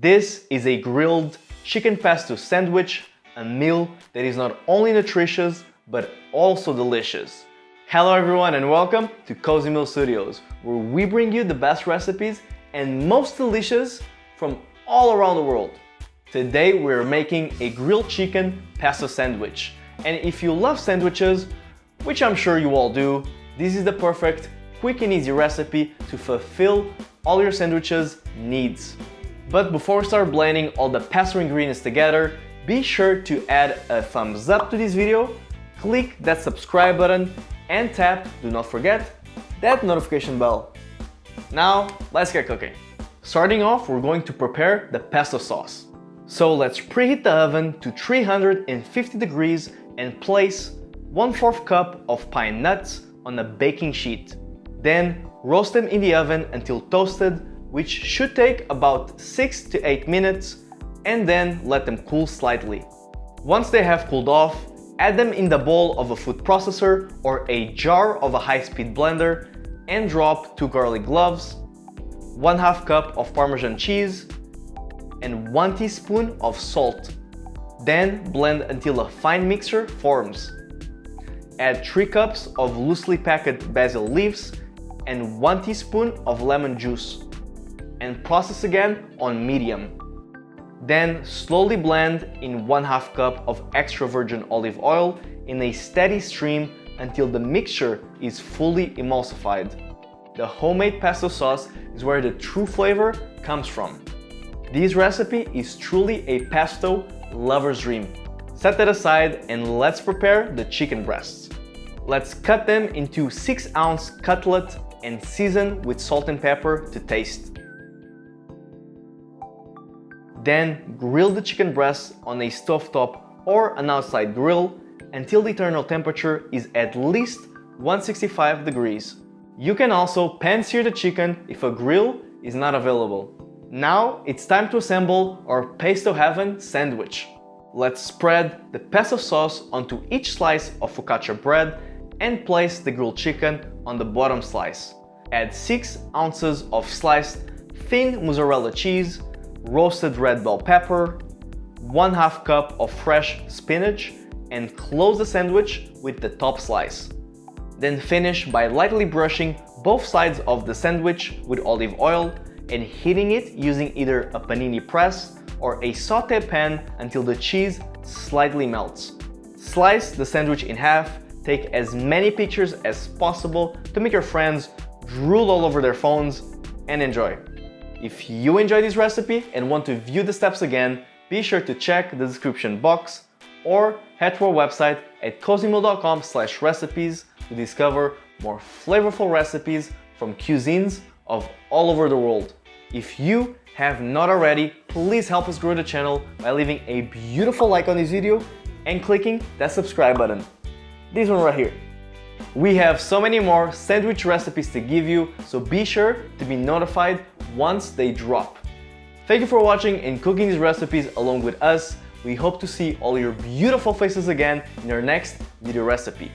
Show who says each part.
Speaker 1: This is a grilled chicken pesto sandwich, a meal that is not only nutritious, but also delicious. Hello everyone and welcome to Cozymeal Studios, where we bring you the best recipes and most delicious from all around the world. Today we're making a grilled chicken pesto sandwich. And if you love sandwiches, which I'm sure you all do, this is the perfect, quick and easy recipe to fulfill all your sandwiches needs. But before we start blending all the pesto ingredients together, be sure to add a thumbs up to this video, click that subscribe button, and tap, do not forget, that notification bell. Now, let's get cooking. Starting off, we're going to prepare the pesto sauce. So let's preheat the oven to 350 degrees and place 1/4 cup of pine nuts on a baking sheet. Then roast them in the oven until toasted, which should take about 6 to 8 minutes, and then let them cool slightly. Once they have cooled off, add them in the bowl of a food processor or a jar of a high-speed blender and drop 2 garlic cloves, 1/2 cup of Parmesan cheese, and 1 teaspoon of salt. Then blend until a fine mixture forms. Add 3 cups of loosely packed basil leaves and 1 teaspoon of lemon juice, and process again on medium. Then slowly blend in 1/2 cup of extra virgin olive oil in a steady stream until the mixture is fully emulsified. The homemade pesto sauce is where the true flavor comes from. This recipe is truly a pesto lover's dream. Set that aside and let's prepare the chicken breasts. Let's cut them into 6-ounce cutlet and season with salt and pepper to taste. Then grill the chicken breasts on a stovetop or an outside grill until the internal temperature is at least 165 degrees. You can also pan-sear the chicken if a grill is not available. Now it's time to assemble our pesto heaven sandwich. Let's spread the pesto sauce onto each slice of focaccia bread and place the grilled chicken on the bottom slice. Add 6 ounces of sliced thin mozzarella cheese, roasted red bell pepper, 1/2 cup of fresh spinach, and close the sandwich with the top slice. Then finish by lightly brushing both sides of the sandwich with olive oil and heating it using either a panini press or a sauté pan until the cheese slightly melts. Slice the sandwich in half, take as many pictures as possible to make your friends drool all over their phones, and enjoy. If you enjoyed this recipe and want to view the steps again, be sure to check the description box or head to our website at cozymeal.com/recipes to discover more flavorful recipes from cuisines of all over the world. If you have not already, please help us grow the channel by leaving a beautiful like on this video and clicking that subscribe button. This one right here. We have so many more sandwich recipes to give you, so be sure to be notified once they drop. Thank you for watching and cooking these recipes along with us. We hope to see all your beautiful faces again in our next video recipe.